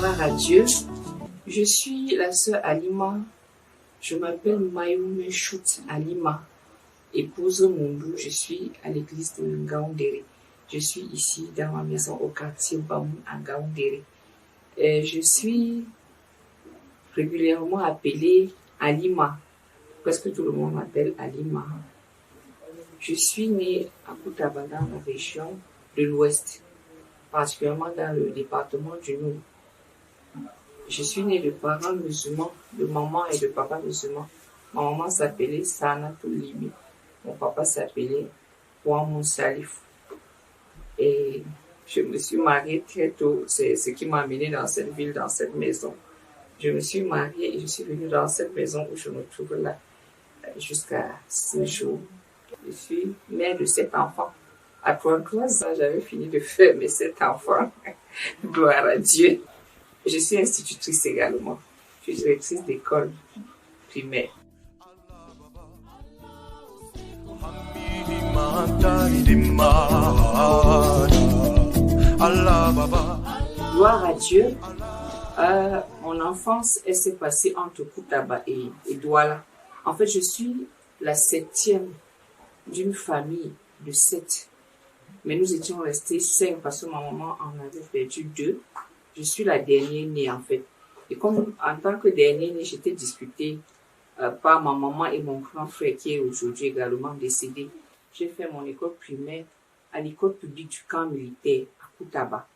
Gloire à Dieu. Je suis la sœur Alima. Je m'appelle Mayoume Chout Alima, épouse Mundou. Je suis à l'église de Ngaoundéré. Je suis ici dans ma maison au quartier Bamou à Ngaoundéré. Je suis régulièrement appelée Alima. Presque tout le monde m'appelle Alima. Je suis née à Koutaba, dans la région de l'Ouest, particulièrement dans le département du Nord. Je suis née de parents musulmans, de maman et de papa musulmans. Ma maman s'appelait Sanatou Libi. Mon papa s'appelait Ouamou Salif. Et je me suis mariée très tôt. C'est ce qui m'a amenée dans cette ville, dans cette maison. Je me suis mariée et je suis venue dans cette maison où je me trouve là jusqu'à ce jour. Je suis mère de 7 enfants. À 33 ans, j'avais fini de faire mes 7 enfants. Gloire à Dieu. Je suis institutrice également. Je suis directrice d'école primaire. Gloire à Dieu. Mon enfance, elle s'est passée entre Koutaba et Douala. En fait, je suis la 7e d'une famille de 7. Mais nous étions restés 5 parce que ma maman en avait perdu 2. Je suis la dernière née en fait. Et comme en tant que dernière née, j'étais disputée par ma maman et mon grand frère qui est aujourd'hui également décédé. J'ai fait mon école primaire à l'école publique du camp militaire à Koutaba.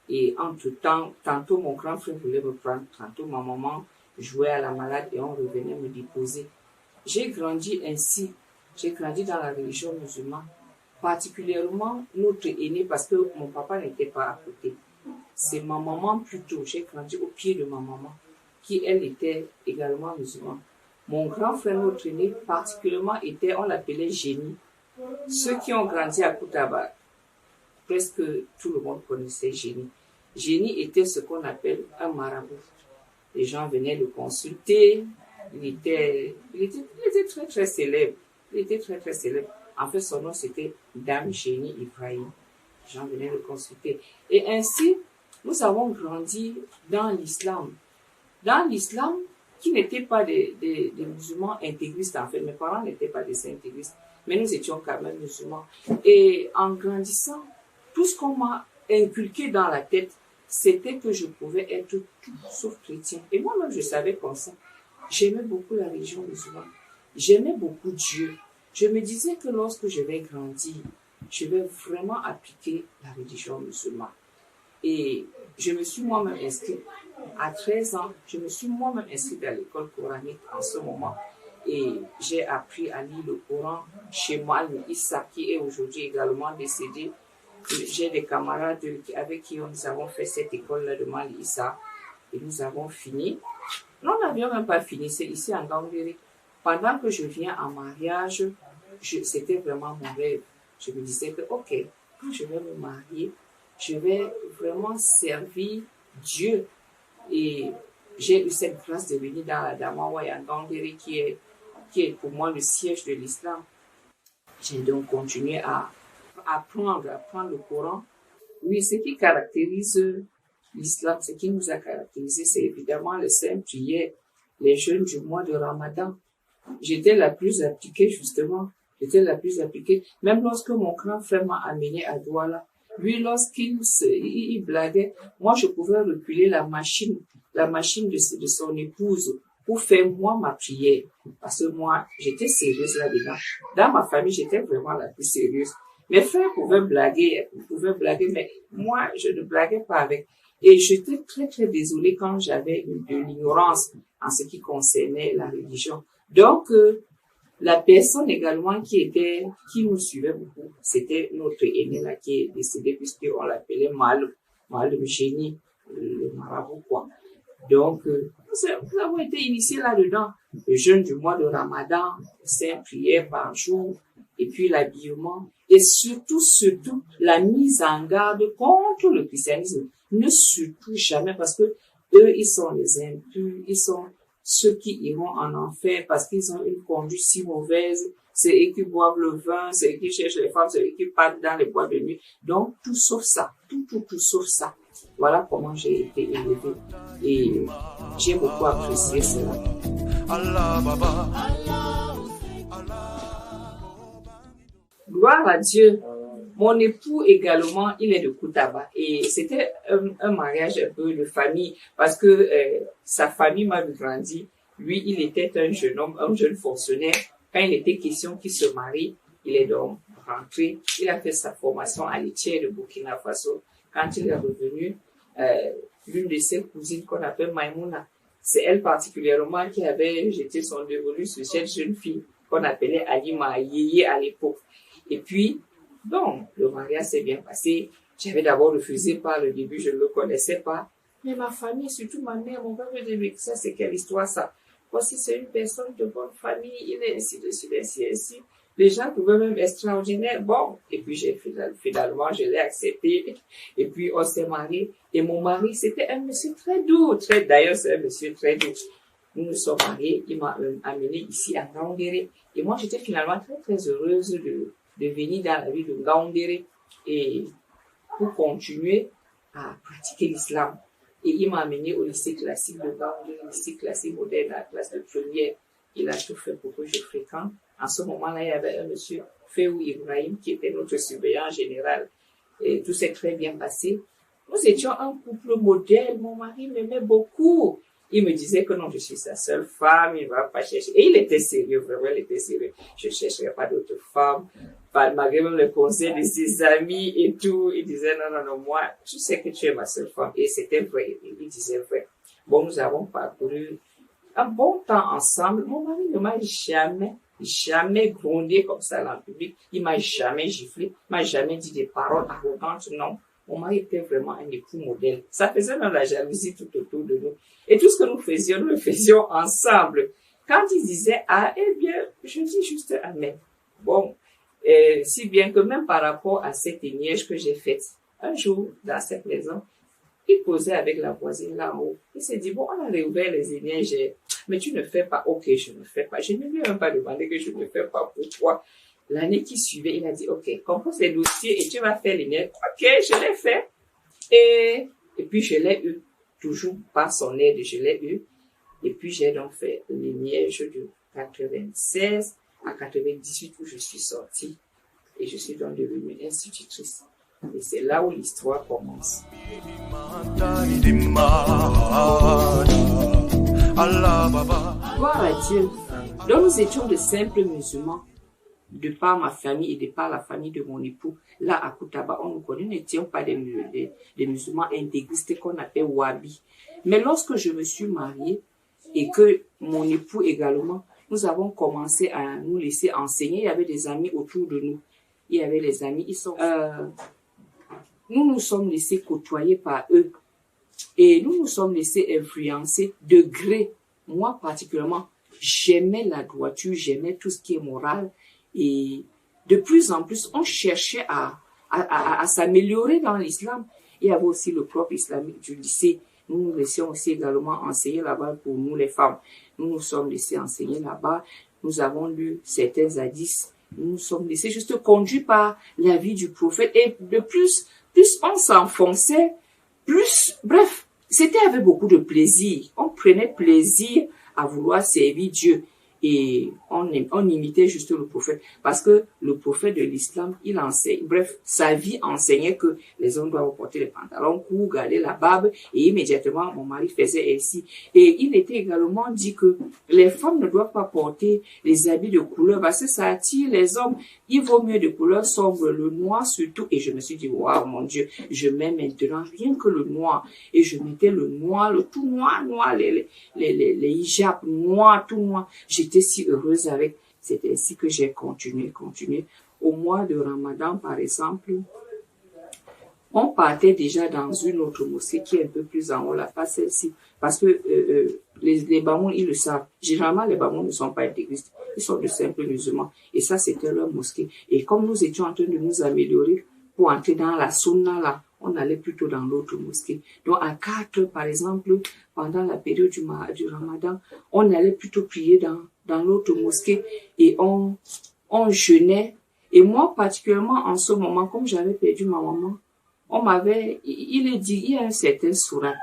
Et entre-temps, tantôt mon grand frère voulait me prendre, tantôt ma maman jouait à la malade et on revenait me déposer. J'ai grandi ainsi. J'ai grandi dans la religion musulmane, particulièrement notre aîné parce que mon papa n'était pas à côté. C'est ma maman plutôt, j'ai grandi au pied de ma maman, qui elle était également musulmane. Mon grand frère, notre aîné, particulièrement on l'appelait Génie. Ceux qui ont grandi à Koutaba, presque tout le monde connaissait Génie. Génie était ce qu'on appelle un marabout. Les gens venaient le consulter, il était très très célèbre. Il était très très célèbre. En fait, son nom c'était Dame Génie Ibrahim. Les gens venaient le consulter. Et ainsi, nous avons grandi dans l'islam. Dans l'islam, qui n'était pas des musulmans intégristes en fait. Mes parents n'étaient pas des intégristes, mais nous étions quand même musulmans. Et en grandissant, tout ce qu'on m'a inculqué dans la tête, c'était que je pouvais être tout sauf chrétien. Et moi-même, je savais comme ça. J'aimais beaucoup la religion musulmane. J'aimais beaucoup Dieu. Je me disais que lorsque je vais grandir, je vais vraiment appliquer la religion musulmane. Et je me suis moi-même inscrite à 13 ans. Je me suis moi-même inscrite à l'école coranique en ce moment. Et j'ai appris à lire le Coran chez moi, Issa, qui est aujourd'hui également décédé. J'ai des camarades avec qui nous avons fait cette école-là de Mali Issa. Et nous avons fini. Nous n'avions même pas fini, c'est ici en Ngaoundéré. Pendant que je viens en mariage, c'était vraiment mon rêve. Je me disais que, ok, quand je vais me marier, je vais vraiment servir Dieu. Et j'ai eu cette grâce de venir dans la Damawa en Ngaoundéré qui est pour moi le siège de l'islam. J'ai donc continué à apprendre le Coran. Oui, ce qui caractérise l'islam, ce qui nous a caractérisé, c'est évidemment les saintes prières, les jeûnes du mois de Ramadan. J'étais la plus appliquée, justement. J'étais la plus appliquée. Même lorsque mon grand frère m'a amené à Douala, lui, lorsqu'il blaguait, moi, je pouvais reculer la machine de son épouse pour faire, moi, ma prière. Parce que moi, j'étais sérieuse là-dedans. Dans ma famille, j'étais vraiment la plus sérieuse. Mes frères pouvaient blaguer, mais moi, je ne blaguais pas avec. Et j'étais très, très désolée quand j'avais de l'ignorance en ce qui concernait la religion. Donc, la personne également qui nous suivait beaucoup, c'était notre aîné là qui est décédé puisqu'on l'appelait Malum Génie, le marabout quoi. Donc, nous avons été initiés là-dedans. Le jeûne du mois de Ramadan, 5 prières par jour, et puis l'habillement, et surtout, la mise en garde contre le christianisme. Ne surtout jamais, parce que eux, ils sont les impurs, ils sont ceux qui iront en enfer parce qu'ils ont une conduite si mauvaise. C'est eux qui boivent le vin, c'est eux qui cherchent les femmes, c'est eux qui partent dans les boîtes de nuit. Donc, tout sauf ça. Tout sauf ça. Voilà comment j'ai été élevée. Et j'ai beaucoup apprécié cela. Gloire à Dieu. Mon époux également, il est de Koutaba. Et c'était un mariage un peu de famille parce que sa famille m'a grandi. Lui, il était un jeune homme, un jeune fonctionnaire. Quand il était question qu'il se marie, il est donc rentré. Il a fait sa formation à l'Étienne de Burkina Faso. Quand il est revenu, l'une de ses cousines qu'on appelle Maïmouna, c'est elle particulièrement qui avait jeté son dévolu sur cette jeune fille qu'on appelait Alima Yéyé à l'époque. Et puis, donc, le mariage s'est bien passé. J'avais d'abord refusé par le début, je ne le connaissais pas. Mais ma famille, surtout ma mère, mon père me dit, ça c'est quelle histoire ça? Voici, c'est une personne de bonne famille, il est ainsi de suite, ainsi. Les gens trouvaient même extraordinaire. Bon, et puis finalement, je l'ai accepté. Et puis, on s'est mariés. Et mon mari, c'était un monsieur très doux. D'ailleurs, c'est un monsieur très doux. Nous nous sommes mariés. Il m'a amené ici à Ngaoundéré. Et moi, j'étais finalement très, très heureuse de venir dans la ville de Ngaoundéré et pour continuer à pratiquer l'islam. Et il m'a amené au lycée classique de Ngaoundéré, lycée classique moderne, à la classe de première. Il a tout fait pour que je fréquente. En ce moment-là, il y avait un monsieur, Féou Ibrahim, qui était notre surveillant général. Et tout s'est très bien passé. Nous étions un couple modèle. Mon mari m'aimait beaucoup. Il me disait que non, je suis sa seule femme, il ne va pas chercher. Et il était sérieux, vraiment, il était sérieux. Je ne chercherai pas d'autres femmes. Malgré même les conseils de ses amis et tout, il disait non, moi, je sais que tu es ma seule femme. Et c'était vrai, il disait vrai. Bon, nous avons parcouru un bon temps ensemble. Mon mari ne m'a jamais grondé comme ça dans le public. Il m'a jamais giflé, il m'a jamais dit des paroles arrogantes, non. Mon mari était vraiment un époux modèle. Ça faisait même la jalousie tout autour de nous. Et tout ce que nous le faisions ensemble. Quand il disait ah, eh bien, je dis juste amen. Bon, si bien que même par rapport à cette niège que j'ai faite, un jour, dans cette maison, il causait avec la voisine là en haut. Il s'est dit, bon, on a réouvert les énièges, mais tu ne fais pas. Ok, je ne fais pas. Je ne lui ai même pas demandé que je ne fais pas. Pourquoi? L'année qui suivait, il a dit, ok, compose les dossiers et tu vas faire les nièges. Ok, je l'ai fait. Et puis, je l'ai eu. Toujours par son aide, je l'ai eu. Et puis, j'ai donc fait les nièges de 96 à 98 où je suis sortie. Et je suis donc devenue institutrice. Et c'est là où l'histoire commence. Gloire à Dieu. Donc nous étions de simples musulmans, de par ma famille et de par la famille de mon époux. Là à Koutaba, on nous connaît, nous n'étions pas des musulmans intégristes qu'on appelle Wahabi. Mais lorsque je me suis mariée et que mon époux également, nous avons commencé à nous laisser enseigner. Il y avait des amis autour de nous. Il y avait les amis, nous nous sommes laissés côtoyer par eux et nous nous sommes laissés influencer de gré. Moi particulièrement, j'aimais la droiture, j'aimais tout ce qui est moral et de plus en plus, on cherchait à s'améliorer dans l'islam. Il y avait aussi le propre islamique du lycée. Nous nous laissions aussi également enseigner là-bas pour nous les femmes. Nous nous sommes laissés enseigner là-bas. Nous avons lu certains hadiths. Nous nous sommes laissés juste conduits par la vie du prophète et de plus on s'enfonçait, bref, c'était avec beaucoup de plaisir. On prenait plaisir à vouloir servir Dieu et on imitait juste le prophète parce que le prophète de l'islam, il enseigne, bref, sa vie enseignait que les hommes doivent porter les pantalons courts, garder la barbe et immédiatement mon mari faisait ainsi. Et il était également dit que les femmes ne doivent pas porter les habits de couleur parce que ça attire les hommes. Il vaut mieux de couleur sombre, le noir surtout. Et je me suis dit, waouh, mon Dieu, je mets maintenant rien que le noir. Et je mettais le noir, le tout noir, les hijabs noirs, tout noir. J'étais si heureuse avec. C'est ainsi que j'ai continué. Au mois de Ramadan, par exemple, on partait déjà dans une autre mosquée qui est un peu plus en haut, là, pas celle-ci. Parce que les Bamoun, ils le savent. Généralement, les Bamoun ne sont pas intégristes. Ils sont de simples musulmans. Et ça, c'était leur mosquée. Et comme nous étions en train de nous améliorer pour entrer dans la sunna, là, on allait plutôt dans l'autre mosquée. Donc, à 4 heures, par exemple, pendant la période du Ramadan, on allait plutôt prier dans l'autre mosquée et on jeûnait. Et moi, particulièrement, en ce moment, comme j'avais perdu ma maman, On m'avait, il est dit, il y a un certain sourate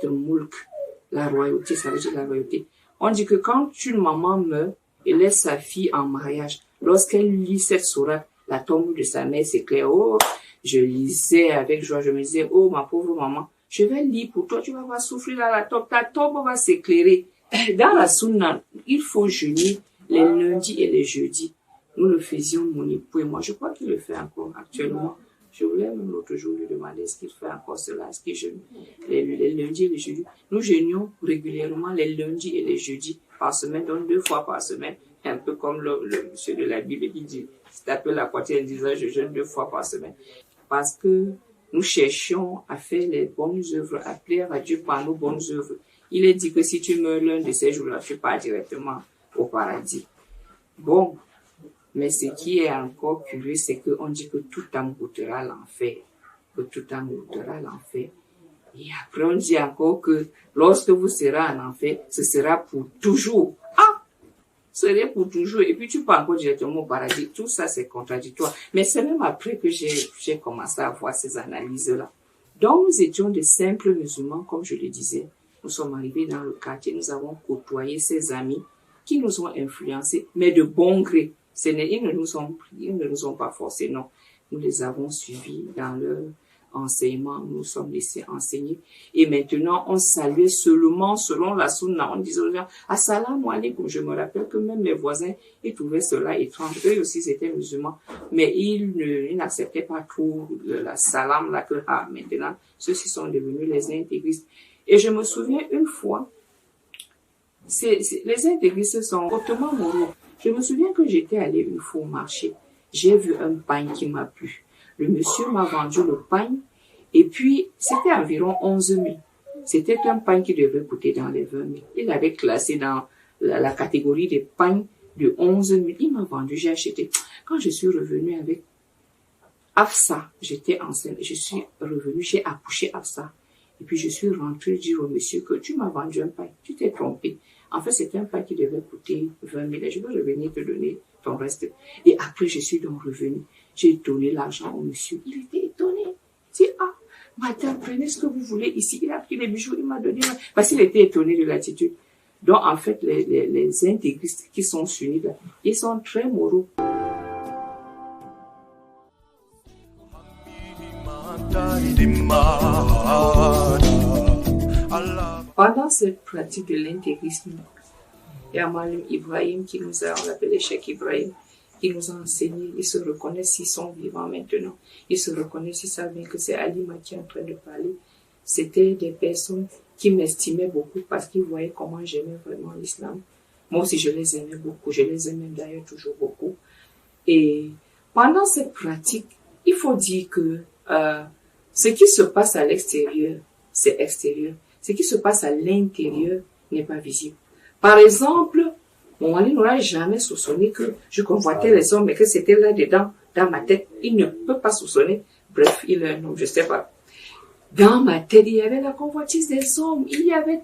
Mulk, la royauté, ça veut dire la royauté. On dit que quand une maman meurt et laisse sa fille en mariage, lorsqu'elle lit cette sourate, la tombe de sa mère s'éclaire. Oh, je lisais avec joie, je me disais, oh ma pauvre maman, je vais lire pour toi, tu vas pas souffrir dans la tombe, ta tombe va s'éclairer. Dans la sunna, il faut jeûner les lundis et les jeudis. Nous le faisions, mon époux et moi. Je crois qu'il le fait encore actuellement. Je voulais même l'autre jour lui demander est-ce qu'il fait encore cela, est-ce qu'il jeûne les lundis et les jeudis. Nous jeûnions régulièrement les lundis et les jeudis par semaine, donc 2 fois par semaine. Un peu comme le monsieur de la Bible qui dit, c'est un peu la poitrine en disant je jeûne 2 fois par semaine. Parce que nous cherchions à faire les bonnes œuvres, à plaire à Dieu par nos bonnes œuvres. Il est dit que si tu meurs l'un de ces jours-là, tu pars directement au paradis. Bon, mais ce qui est encore curieux, c'est qu'on dit que tout âme goûtera l'enfer. Que tout âme goûtera l'enfer. Et après, on dit encore que lorsque vous serez en enfer, ce sera pour toujours. Ah! Ce serait pour toujours. Et puis tu pars encore directement au paradis. Tout ça, c'est contradictoire. Mais c'est même après que j'ai commencé à voir ces analyses-là. Donc, nous étions de simples musulmans, comme je le disais. Nous sommes arrivés dans le quartier, nous avons côtoyé ces amis qui nous ont influencés, mais de bon gré. Ils ne nous ont pas forcés, non. Nous les avons suivis dans leur enseignement, nous sommes laissés enseigner. Et maintenant, on saluait seulement selon la sunna. On disait aux gens, assalamu alaikum. Je me rappelle que même mes voisins, ils trouvaient cela étrange. Eux aussi, c'était musulmans. Mais ils n'acceptaient pas trop la salam là que, maintenant, ceux-ci sont devenus les intégristes. Et je me souviens une fois, les intégristes sont hautement moraux. Je me souviens que j'étais allée une fois au marché. J'ai vu un pain qui m'a plu. Le monsieur m'a vendu le pain et puis c'était environ 11 000. C'était un pain qui devait coûter dans les 20 000. Il avait classé dans la catégorie des pains de 11 000. Il m'a vendu, j'ai acheté. Quand je suis revenue avec Afsa, j'étais enceinte. Je suis revenue, j'ai accouché Afsa. Et puis je suis rentrée dire au monsieur que tu m'as vendu un pain, tu t'es trompé. En fait, c'était un pain qui devait coûter 20 000 et je vais revenir te donner ton reste. Et après, je suis donc revenue. J'ai donné l'argent au monsieur. Il était étonné. Il dit, madame, prenez ce que vous voulez ici. Il a pris les bijoux, il m'a donné. Parce qu'il était étonné de l'attitude. Donc, en fait, les intégristes qui sont sunnites, ils sont très moraux. Pendant cette pratique de l'intégrisme, il y a Malim Ibrahim qui nous a, on l'appelait Cheikh Ibrahim, qui nous a enseigné. Ils se reconnaissent s'ils sont vivants maintenant. Ils se reconnaissent, ils savent bien que c'est Alima qui est en train de parler. C'était des personnes qui m'estimaient beaucoup parce qu'ils voyaient comment j'aimais vraiment l'islam. Moi aussi, je les aimais beaucoup. Je les aimais d'ailleurs toujours beaucoup. Et pendant cette pratique, il faut dire que ce qui se passe à l'extérieur, c'est extérieur. Ce qui se passe à l'intérieur n'est pas visible. Par exemple, mon mari n'aura jamais soupçonné que je convoitais les hommes et que c'était là-dedans, dans ma tête. Il ne peut pas soupçonner. Bref, il est un homme, je sais pas. Dans ma tête, il y avait la convoitise des hommes. Il y avait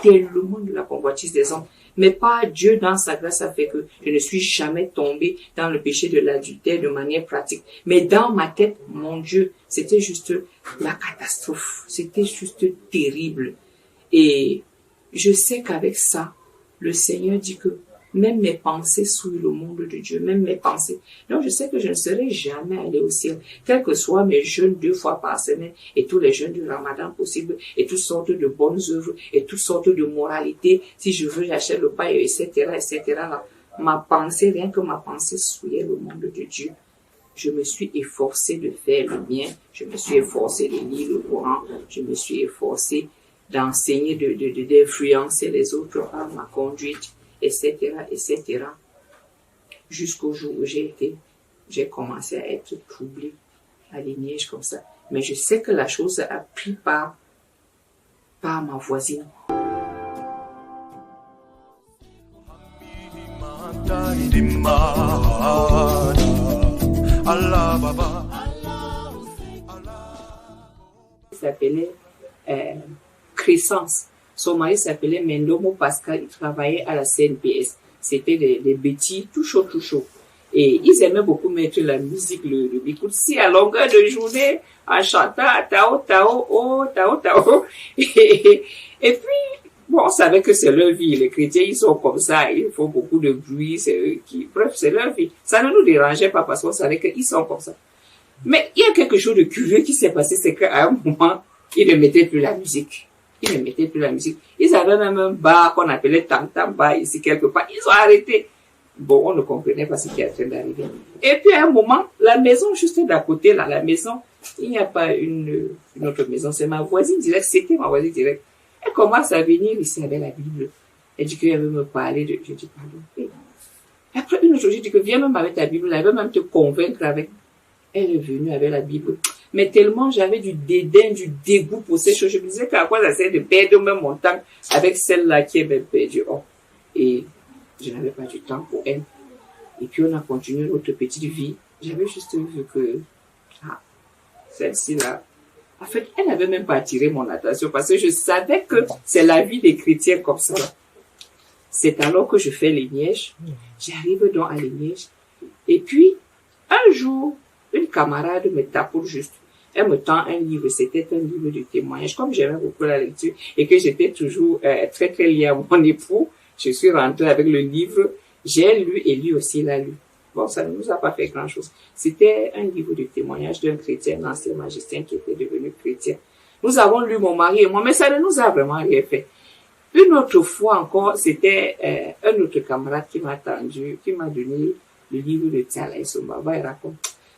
tellement de la convoitise des hommes. Mais pas Dieu, dans sa grâce, a fait que je ne suis jamais tombée dans le péché de l'adultère de manière pratique. Mais dans ma tête, mon Dieu, c'était juste la catastrophe. C'était juste terrible. Et je sais qu'avec ça, le Seigneur dit que même mes pensées souillent le monde de Dieu, même mes pensées. Donc je sais que je ne serai jamais allée au ciel, quels que soient mes jeûnes 2 fois par semaine et tous les jeûnes du Ramadan possibles et toutes sortes de bonnes œuvres et toutes sortes de moralités. Si je veux, j'achète le pain, etc., etc. Là, ma pensée, rien que ma pensée souillait le monde de Dieu. Je me suis efforcée de faire le bien, je me suis efforcée de lire le Coran, je me suis efforcée d'enseigner, d'influencer les autres par ma conduite, etc., etc. Jusqu'au jour où j'ai commencé à être troublée à lignage comme ça. Mais je sais que la chose a pris par ma voisine. Il s'appelait Crescence. Son mari s'appelait Mendomo Pascal, il travaillait à la CNPS. C'était des bêtis tout chaud, tout chaud. Et ils aimaient beaucoup mettre la musique, le bikutsi à longueur de journée, en chantant Tao, Tao, oh, Tao, Tao. Et puis, bon, on savait que c'est leur vie. Les chrétiens, ils sont comme ça, ils font beaucoup de bruit, c'est eux qui, bref, c'est leur vie. Ça ne nous dérangeait pas parce qu'on savait qu'ils sont comme ça. Mais il y a quelque chose de curieux qui s'est passé, c'est qu'à un moment, ils ne mettaient plus la musique. Ils ne mettaient plus la musique. Ils avaient même un bar qu'on appelait Tam Tam Bar ici quelque part. Ils ont arrêté. Bon, on ne comprenait pas ce qui est en train d'arriver. Et puis à un moment, la maison juste d'à côté, là, la maison, il n'y a pas une autre maison, c'est ma voisine directe, c'était ma voisine directe. Elle commence à venir ici avec la Bible. Elle dit qu'elle veut me parler de... Je dis, pardon. Et après une autre chose, je dis que viens même avec ta Bible, elle veut même te convaincre avec... Elle est venue avec la Bible. Mais tellement j'avais du dédain, du dégoût pour ces choses, je me disais qu'à quoi ça sert de perdre même mon temps avec celle-là qui est même perdue. Oh. Et je n'avais pas du temps pour elle. Et puis on a continué notre petite vie. J'avais juste vu que celle-ci-là, en fait, elle n'avait même pas attiré mon attention parce que je savais que c'est la vie des chrétiens comme ça. C'est alors que je fais les Nièges. J'arrive donc à les Nièges. Et puis, un jour, une camarade me tape juste. Elle me tend un livre. C'était un livre de témoignage. Comme j'aimais beaucoup la lecture et que j'étais toujours très, très liée à mon époux, je suis rentrée avec le livre. J'ai lu et lui aussi l'a lu. Bon, ça ne nous a pas fait grand-chose. C'était un livre de témoignage d'un chrétien, un ancien magicien qui était devenu chrétien. Nous avons lu, mon mari et moi, mais ça ne nous a vraiment rien fait. Une autre fois encore, c'était un autre camarade qui m'a attendu, qui m'a donné le livre de Tiala Sombaba et raconte.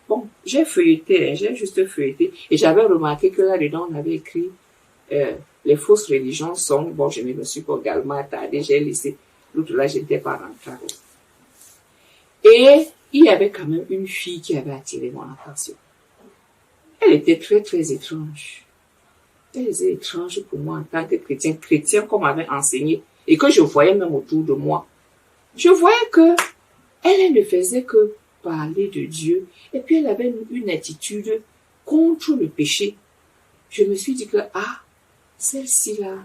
Bon, j'ai feuilleté, j'ai juste feuilleté, et j'avais remarqué que là-dedans, on avait écrit les fausses religions sont, bon, je me suis également attardé, j'ai laissé, l'autre là, je n'étais pas rentrée. Et il y avait quand même une fille qui avait attiré mon attention. Elle était très, très étrange. Elle était étrange pour moi en tant que chrétien qu'on m'avait enseigné et que je voyais même autour de moi. Je voyais que elle ne faisait que parler de Dieu et puis elle avait une attitude contre le péché. Je me suis dit que, celle-ci-là,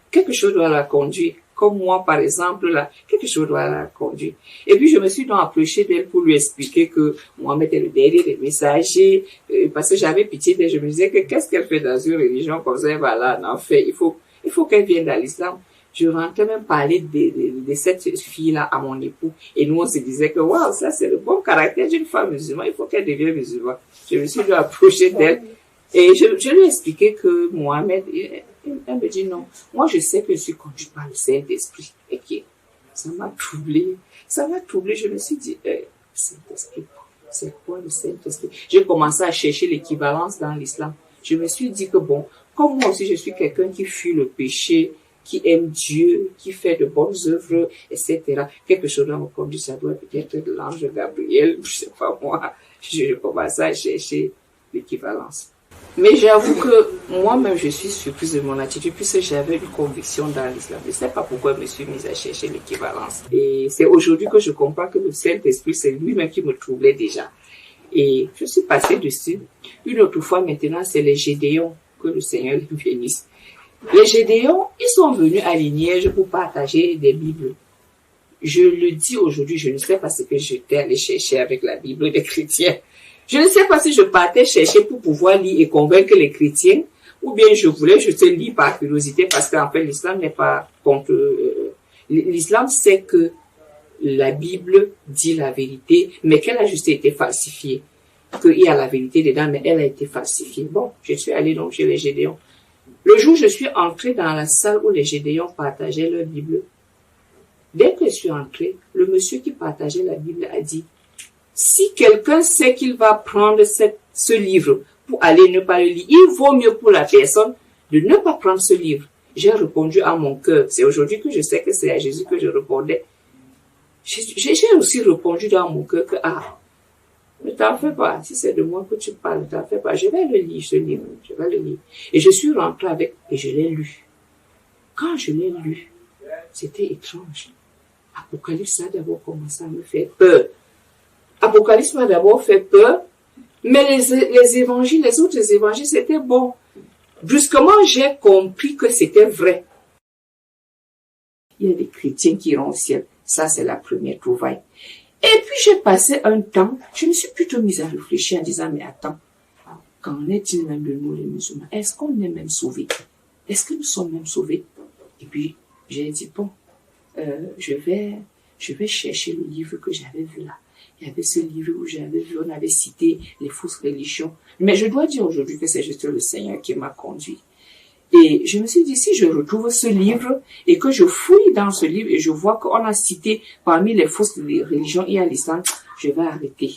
quelque chose doit la conduire. Comme moi, par exemple, là, quelque chose doit la conduire. Et puis, je me suis donc approchée d'elle pour lui expliquer que Mohamed est le dernier des messagers, parce que j'avais pitié d'elle. Je me disais que qu'est-ce qu'elle fait dans une religion comme ça? Voilà, en fait, il faut qu'elle vienne dans l'islam. Je rentrais même parler de cette fille-là à mon époux. Et nous, on se disait que, waouh, ça, c'est le bon caractère d'une femme musulmane. Il faut qu'elle devienne musulmane. Je me suis donc approchée d'elle. Et je lui ai expliqué que Mohamed, elle me dit non. Moi, je sais que je suis conduite par le Saint-Esprit. Et que ça m'a troublée. Ça m'a troublée. Je me suis dit, Saint-Esprit, c'est quoi le Saint-Esprit? J'ai commencé à chercher l'équivalence dans l'islam. Je me suis dit que bon, comme moi aussi, je suis quelqu'un qui fuit le péché, qui aime Dieu, qui fait de bonnes œuvres, etc. Quelque chose dans mon conduit, ça doit peut-être être l'ange Gabriel, je sais pas moi. Je commençais à chercher l'équivalence. Mais j'avoue que moi-même, je suis surprise de mon attitude puisque j'avais une conviction dans l'islam. Je ne sais pas pourquoi je me suis mise à chercher l'équivalence. Et c'est aujourd'hui que je comprends que le Saint-Esprit, c'est lui-même qui me troublait déjà. Et je suis passée dessus. Une autre fois maintenant, c'est les Gédéons, que le Seigneur les bénisse. Les Gédéons, ils sont venus à Liège pour partager des Bibles. Je le dis aujourd'hui, je ne sais pas ce que j'étais allée chercher avec la Bible des chrétiens. Je ne sais pas si je partais chercher pour pouvoir lire et convaincre les chrétiens, ou bien je voulais juste lire par curiosité, parce qu'en fait, l'islam n'est pas contre... l'islam sait que la Bible dit la vérité, mais qu'elle a juste été falsifiée. Qu'il y a la vérité dedans, mais elle a été falsifiée. Bon, je suis allée donc chez les Gédéons. Le jour où je suis entrée dans la salle où les Gédéons partageaient leur Bible, dès que je suis entrée, le monsieur qui partageait la Bible a dit, si quelqu'un sait qu'il va prendre ce livre pour aller ne pas le lire, il vaut mieux pour la personne de ne pas prendre ce livre. J'ai répondu à mon cœur. C'est aujourd'hui que je sais que c'est à Jésus que je répondais. J'ai aussi répondu dans mon cœur que, ne t'en fais pas. Si c'est de moi que tu parles, ne t'en fais pas. Je vais le lire, ce livre. Je vais le lire. Et je suis rentrée avec, et je l'ai lu. Quand je l'ai lu, c'était étrange. Apocalypse a d'abord commencé à me faire peur. Apocalypse m'a d'abord fait peur, mais les évangiles, les autres évangiles, c'était bon. Brusquement, j'ai compris que c'était vrai. Il y a des chrétiens qui iront au ciel. Ça, c'est la première trouvaille. Et puis j'ai passé un temps, je me suis plutôt mise à réfléchir en disant, mais attends, qu'en est-il même de nous les musulmans? Est-ce qu'on est même sauvés? Est-ce que nous sommes même sauvés? Et puis j'ai dit, bon, je vais chercher le livre que j'avais vu là. Il y avait ce livre où j'avais vu, on avait cité les fausses religions. Mais je dois dire aujourd'hui que c'est juste le Seigneur qui m'a conduit. Et je me suis dit, si je retrouve ce livre et que je fouille dans ce livre et je vois qu'on a cité parmi les fausses religions, il y a l'islam, je vais arrêter.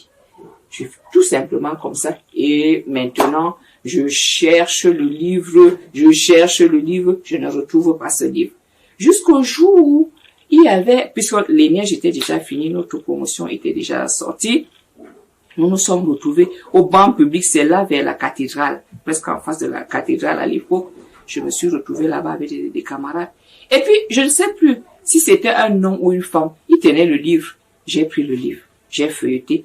Tout simplement comme ça. Et maintenant, je cherche le livre, je ne retrouve pas ce livre. Jusqu'au jour où il y avait, puisque les miens étaient déjà finis, notre promotion était déjà sortie, nous nous sommes retrouvés au banc public, c'est là vers la cathédrale, presque en face de la cathédrale à l'époque. Je me suis retrouvée là-bas avec des camarades. Et puis, je ne sais plus si c'était un homme ou une femme. Il tenait le livre. J'ai pris le livre. J'ai feuilleté.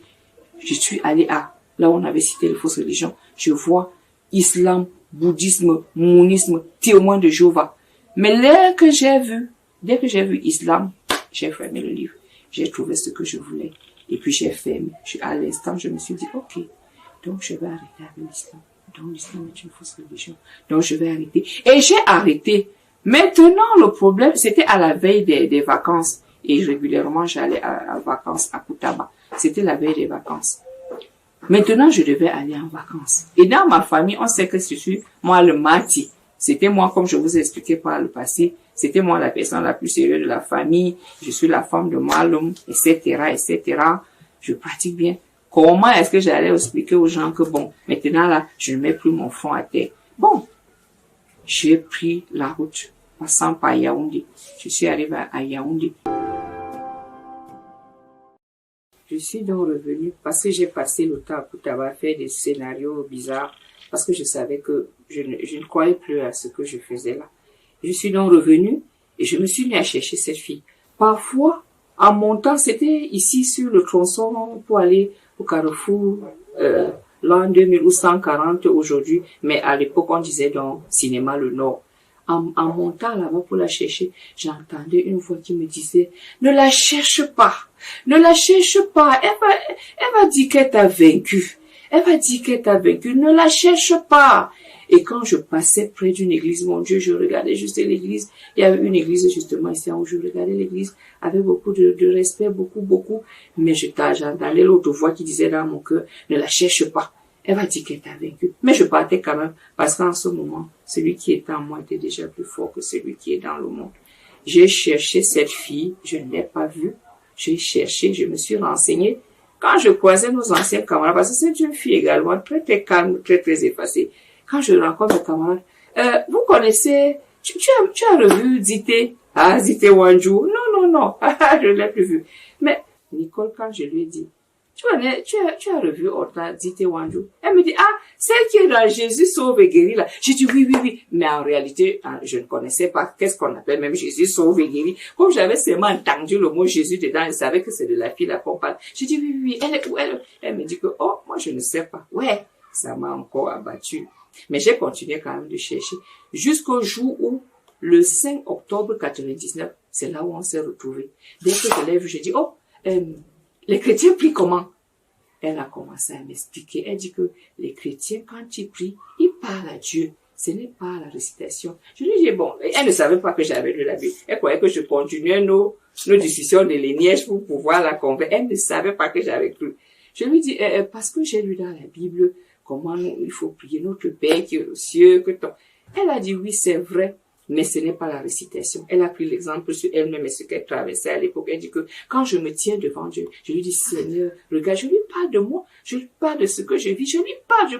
Je suis allée là où on avait cité les fausses religions. Je vois islam, bouddhisme, monisme, témoin de Jéhovah. Mais dès que j'ai vu islam, j'ai fermé le livre. J'ai trouvé ce que je voulais. Et puis j'ai fermé. À l'instant, je me suis dit, ok, donc je vais arrêter avec l'islam. Donc l'islam est une fausse religion. Donc je vais arrêter. Et j'ai arrêté. Maintenant, le problème, c'était à la veille des vacances. Et régulièrement, j'allais à vacances à Koutaba. C'était la veille des vacances. Maintenant, je devais aller en vacances. Et dans ma famille, on sait que je suis, moi, le Mahdi. C'était moi, comme je vous ai expliqué par le passé, c'était moi la personne la plus sérieuse de la famille. Je suis la femme de Maloum, etc., etc. Je pratique bien. Comment est-ce que j'allais expliquer aux gens que bon, maintenant là, je ne mets plus mon front à terre. Bon, j'ai pris la route, passant par Yaoundé. Je suis arrivée à Yaoundé. Je suis donc revenue parce que j'ai passé le temps pour avoir fait des scénarios bizarres, parce que je savais que je ne croyais plus à ce que je faisais là. Je suis donc revenue et je me suis mis à chercher cette fille. Parfois, en montant, c'était ici sur le tronçon pour aller au Carrefour, l'an 2000 ou 140 aujourd'hui, mais à l'époque on disait dans Cinéma Le Nord. En montant là-bas pour la chercher, j'entendais une voix qui me disait, ne la cherche pas, ne la cherche pas, elle va dire qu'elle t'a vaincu, ne la cherche pas. Et quand je passais près d'une église, mon Dieu, je regardais juste l'église. Il y avait une église justement ici où je regardais l'église avec beaucoup de respect, beaucoup. Mais j'entendais l'autre voix qui disait dans mon cœur, ne la cherche pas. Elle va dire qu'elle t'a vaincu. Mais je partais quand même parce qu'en ce moment, celui qui était en moi était déjà plus fort que celui qui est dans le monde. J'ai cherché cette fille, je ne l'ai pas vue. J'ai cherché, je me suis renseignée. Quand je croisais nos anciens camarades, parce que c'est une fille également très calme, très effacée. Quand je rencontre mes camarades, vous connaissez, tu as revu Dité? Ah, Dité Wanjou? Non, je ne l'ai plus vu. Mais, Nicole, quand je lui ai dit, tu as revu Horta Dité Wanjou? Elle me dit, ah, celle qui est dans Jésus sauve et guérit là. J'ai dit, oui. Mais en réalité, je ne connaissais pas qu'est-ce qu'on appelle même Jésus sauve et guérit. Comme j'avais seulement entendu le mot Jésus dedans, je savais que c'est de la fille là qu'on parle. J'ai dit, oui. Elle est où? Elle me dit que, oh, moi je ne sais pas. Ouais, ça m'a encore abattu. Mais j'ai continué quand même de chercher jusqu'au jour où, le 5 octobre 99, c'est là où on s'est retrouvés. Dès que je l'ai vu, j'ai dit, oh, les chrétiens prient comment? Elle a commencé à m'expliquer. Elle dit que les chrétiens, quand ils prient, ils parlent à Dieu. Ce n'est pas la récitation. Je lui dis, bon, elle ne savait pas que j'avais lu la Bible. Elle croyait que je continuais nos discussions de lignage pour pouvoir la convaincre. Elle ne savait pas que j'avais cru. Je lui dis, parce que j'ai lu dans la Bible comment il faut prier notre Père qui est aux cieux, que ton... Elle a dit, oui, c'est vrai, mais ce n'est pas la récitation. Elle a pris l'exemple sur elle-même et ce qu'elle traversait à l'époque. Elle dit que quand je me tiens devant Dieu, je lui dis, Seigneur, regarde, je lui parle de moi, je lui parle de ce que je vis, je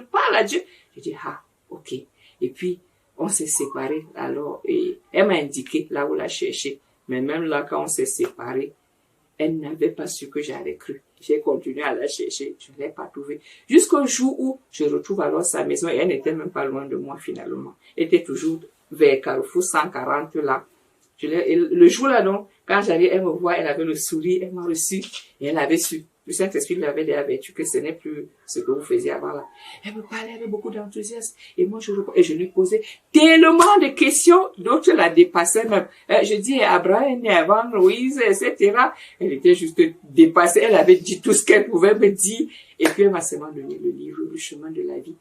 parle à Dieu. Je dis, ah, ok. Et puis, on s'est séparés, alors, et elle m'a indiqué là où la chercher. Mais même là, quand on s'est séparés, elle n'avait pas su que j'avais cru. J'ai continué à la chercher, je ne l'ai pas trouvée. Jusqu'au jour où je retrouve alors sa maison, et elle n'était même pas loin de moi finalement. Elle était toujours vers Carrefour 140 là. Et le jour là donc, quand j'allais, elle me voit, elle avait le sourire, elle m'a reçu, et elle avait su Le Saint-Esprit lui avait déjà averti que ce n'est plus ce que vous faisiez avant là. Elle me parlait avec beaucoup d'enthousiasme. Et moi, je lui posais tellement de questions, d'autres la dépassaient même. Je dis Abraham, avant Moïse, etc. Elle était juste dépassée. Elle avait dit tout ce qu'elle pouvait me dire. Et puis elle m'a seulement donné le livre, Le chemin de la vie.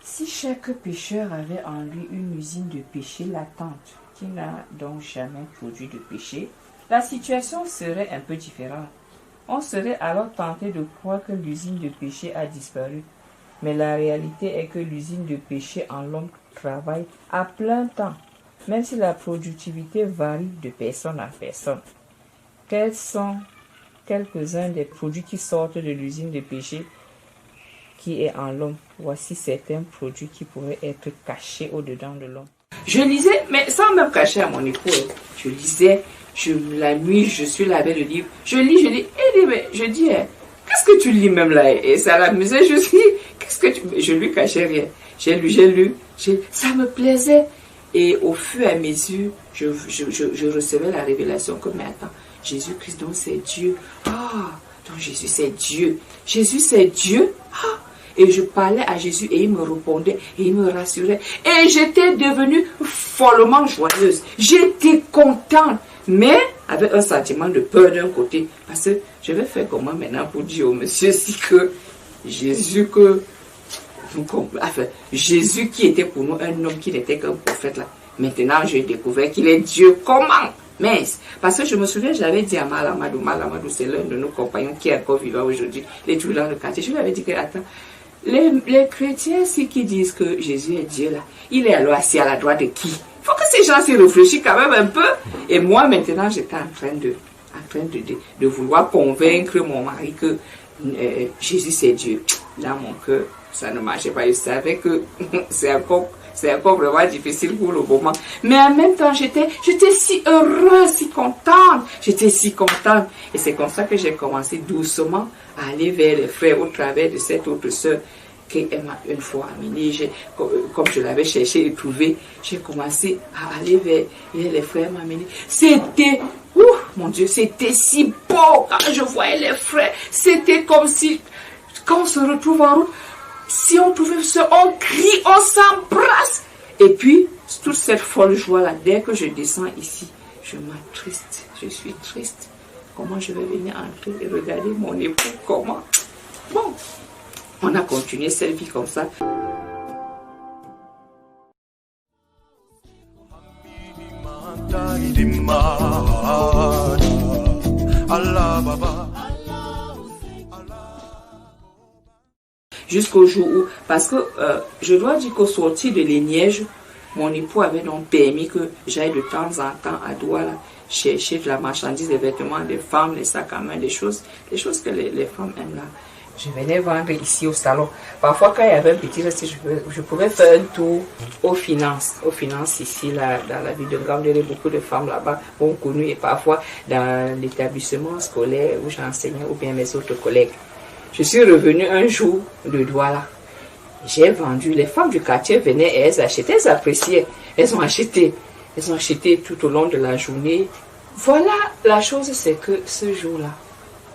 Si chaque pécheur avait en lui une usine de péché latente, qui n'a donc jamais produit de péché, la situation serait un peu différente. On serait alors tenté de croire que l'usine de péché a disparu. Mais la réalité est que l'usine de péché en l'homme travaille à plein temps, même si la productivité varie de personne à personne. Quels sont quelques-uns des produits qui sortent de l'usine de péché qui est en l'homme? Voici certains produits qui pourraient être cachés au-dedans de l'homme. Je lisais, mais sans même cacher à mon époux. Je lisais, la nuit, je suis là avec le livre. Je lis, je dis, qu'est-ce que tu lis même là? Et ça l'amusait, je dis, qu'est-ce que tu... Je lui cachais rien. J'ai lu, ça me plaisait. Et au fur et à mesure, je recevais la révélation que, mais attends, Jésus-Christ, donc c'est Dieu. Donc Jésus c'est Dieu. Jésus c'est Dieu. Et je parlais à Jésus et il me répondait et il me rassurait. Et j'étais devenue follement joyeuse. J'étais contente, mais avec un sentiment de peur d'un côté. Parce que je vais faire comment maintenant pour dire au monsieur si que Jésus Jésus qui était pour nous un homme qui n'était qu'un prophète là. Maintenant j'ai découvert qu'il est Dieu. Comment? Mince. Parce que je me souviens, j'avais dit à Malamadou, c'est l'un de nos compagnons qui est encore vivant aujourd'hui, les tout dans le quartier. Je lui avais dit que, attends, les chrétiens, ceux qui disent que Jésus est Dieu là, il est alors assis à la droite de qui? Il faut que ces gens s'y réfléchissent quand même un peu. Et moi, maintenant, j'étais en train de vouloir convaincre mon mari que Jésus c'est Dieu. Dans mon cœur, ça ne marchait pas. Je savais que c'est encore vraiment difficile pour le moment. Mais en même temps, j'étais si heureuse, si contente. J'étais si contente. Et c'est comme ça que j'ai commencé doucement à aller vers les frères au travers de cette autre sœur qu'elle m'a une fois amenée. Comme je l'avais cherché et trouvé, j'ai commencé à aller vers les frères m'amener. C'était, mon Dieu, c'était si beau quand je voyais les frères. C'était comme si, quand on se retrouve en route, si on pouvait on crie, on s'embrasse. Et puis, toute cette folle joie-là, dès que je descends ici, je m'attriste, je suis triste. Comment je vais venir entrer et regarder mon époux, comment? Bon, on a continué cette vie comme ça. Jusqu'au jour où, parce que je dois dire qu'au sortir de l'Éniège, mon époux avait donc permis que j'aille de temps en temps à Douala chercher de la marchandise, des vêtements des femmes, les sacs à main, des choses que les femmes aiment là. Je venais vendre ici au salon. Parfois, quand il y avait un petit reste, je pouvais faire un tour aux finances ici, là, dans la ville de Gambéré. Beaucoup de femmes là-bas ont connu, et parfois dans l'établissement scolaire où j'enseignais, ou bien mes autres collègues. Je suis revenue un jour de Douala. J'ai vendu. Les femmes du quartier venaient et elles achetaient, elles appréciaient. Elles ont acheté tout au long de la journée. Voilà, la chose c'est que ce jour-là,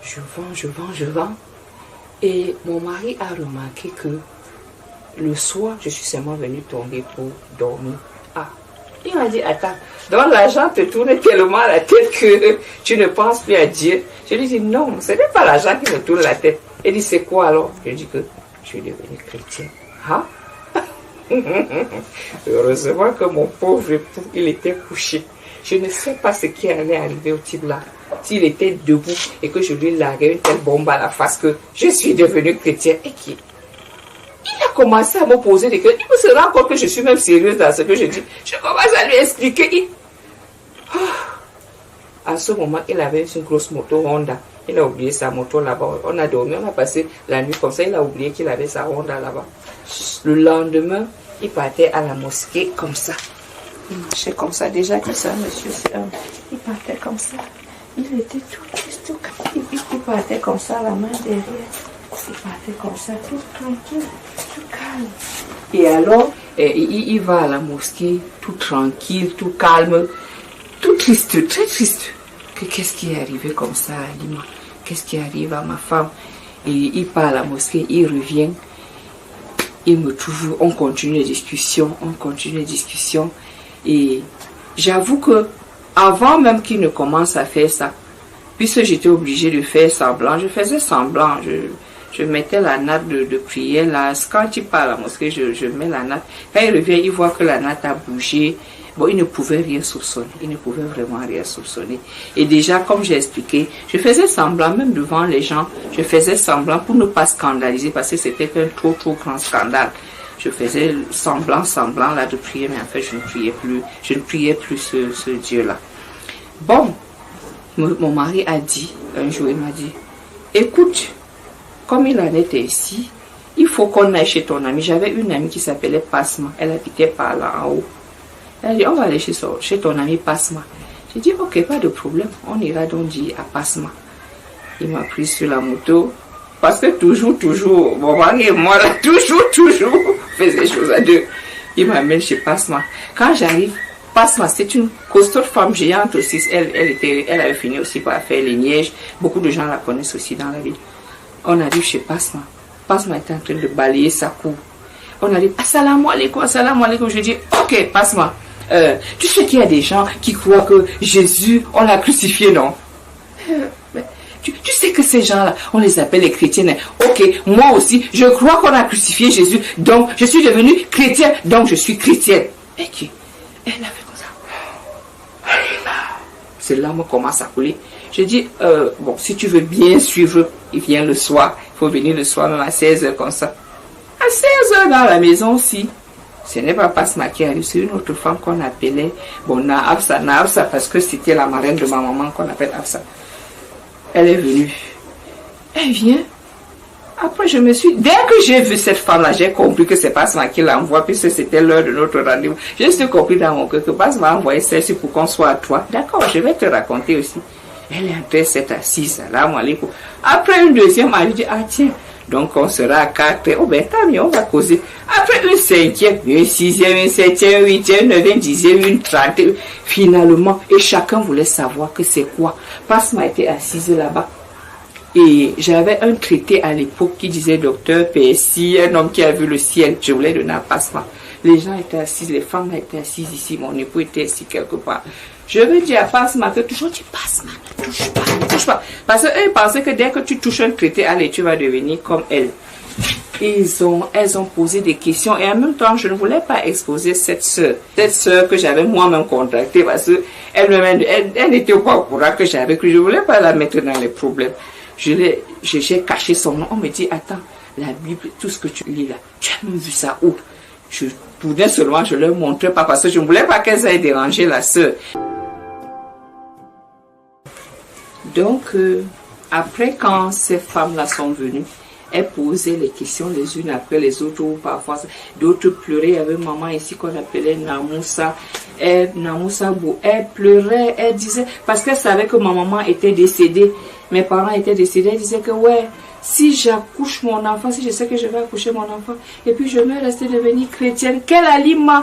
je vends. Et mon mari a remarqué que le soir, je suis seulement venue tomber pour dormir. Il m'a dit, attends, donc l'argent te tourne tellement la tête que tu ne penses plus à Dieu. Je lui dis, non, ce n'est pas l'argent qui me tourne la tête. Il dit, c'est quoi alors? Je dis que je suis devenue chrétienne. Heureusement que mon pauvre époux, il était couché. Je ne sais pas ce qui allait arriver au type là. S'il était debout et que je lui larguais une telle bombe à la face que je suis devenue chrétienne. Et qui? Il a commencé à me poser des questions. Il me se rend compte que je suis même sérieuse dans ce que je dis. Je commence à lui expliquer. À ce moment, il avait une grosse moto Honda. Il a oublié sa moto là-bas. On a dormi, on a passé la nuit comme ça. Il a oublié qu'il avait sa Honda là-bas. Le lendemain, il partait à la mosquée comme ça. Il marchait comme ça. Déjà que ça, monsieur, il partait comme ça. Il était tout triste, tout calme. Il partait comme ça, la main derrière. Il partait comme ça, tout tranquille, tout calme. Et alors, il va à la mosquée, tout tranquille, tout calme, tout triste, très triste. Qu'est-ce qui est arrivé comme ça à Lima? Qu'est-ce qui arrive à ma femme? Et il part à la mosquée, il revient. Il me trouve, on continue les discussions. Et j'avoue que avant même qu'il ne commence à faire ça, puisque j'étais obligée de faire semblant, je faisais semblant, je mettais la natte de prière là. Quand il part à la mosquée, je mets la natte. Quand il revient, il voit que la natte a bougé. Bon, il ne pouvait rien soupçonner. Il ne pouvait vraiment rien soupçonner. Et déjà, comme j'ai expliqué, je faisais semblant, même devant les gens, je faisais semblant pour ne pas scandaliser, parce que c'était un trop grand scandale. Je faisais semblant là de prier, mais en fait, je ne priais plus ce Dieu-là. Bon, mon mari a dit, un jour, il m'a dit, écoute, comme il en était ici, il faut qu'on aille chez ton ami. J'avais une amie qui s'appelait Pasma, elle habitait par là en haut. Elle a dit, on va aller chez ton ami Pasma. J'ai dit, ok, pas de problème. On ira donc dire à Pasma. Il m'a pris sur la moto. Parce que toujours, mon mari et moi, là, toujours, faisait des choses à deux. Il m'amène chez Pasma. Quand j'arrive, Pasma, c'est une costaud femme géante aussi. Elle avait fini aussi par faire les Nièges. Beaucoup de gens la connaissent aussi dans la ville. On arrive chez Pasma. Pasma était en train de balayer sa cour. On a dit, assalamu alaikum. Je dis, ok, Pasma. Tu sais qu'il y a des gens qui croient que Jésus, on l'a crucifié, non? Tu sais que ces gens-là, on les appelle les chrétiens. Ok, moi aussi, je crois qu'on a crucifié Jésus, donc je suis devenue chrétienne, donc je suis chrétienne. Et qui? Elle a fait comme ça. C'est là où commence à couler. Je dis, bon, si tu veux bien suivre, il vient le soir. Il faut venir le soir, même à 16h comme ça. À 16h dans la maison aussi. Ce n'est pas Pasma qui arrive, c'est une autre femme qu'on appelait, bon, Naafsa, parce que c'était la marraine de ma maman qu'on appelle Afsa. Elle est venue. Elle vient. Après, dès que j'ai vu cette femme-là, j'ai compris que c'est Pasma qui l'envoie, puisque c'était l'heure de notre rendez-vous. J'ai juste compris dans mon cœur que Pasma a envoyé celle-ci pour qu'on soit à toi. D'accord, je vais te raconter aussi. Elle est entrée, cette assise, là, après une deuxième, elle dit, ah tiens, donc on sera à 4, oh ben tant mieux, on va causer. Après une cinquième, une sixième, une septième, une huitième, une neuvième, dixième, une trentième, finalement, et chacun voulait savoir que c'est quoi. Pasma était assise là-bas. Et j'avais un traité à l'époque qui disait docteur PSI, un homme qui a vu le ciel, je voulais donner à Pasma. Les gens étaient assis, les femmes étaient assises ici, mon époux était assis quelque part. Je veux dire à Pasma que toujours tu Pasma, ne touche pas. Parce qu'eux pensaient que dès que tu touches un traité, allez, tu vas devenir comme elle. Elles ont posé des questions et en même temps, je ne voulais pas exposer cette sœur que j'avais moi-même contactée parce qu'elle n'était pas au courant que j'avais cru. Je ne voulais pas la mettre dans les problèmes. J'ai caché son nom. On me dit, attends, la Bible, tout ce que tu lis là, tu as même vu ça où? Je voulais seulement, je ne leur montrais pas parce que je ne voulais pas qu'elles aient dérangé la sœur. Donc, après, quand ces femmes-là sont venues, elles posaient les questions les unes après les autres, ou parfois d'autres pleuraient. Il y avait une maman ici qu'on appelait Namoussa. Namoussa Bou, elle pleurait, elle disait, parce qu'elle savait que ma maman était décédée, mes parents étaient décédés, elle disait que ouais, si j'accouche mon enfant, si je sais que je vais accoucher mon enfant, et puis je vais rester devenir chrétienne, quelle Halima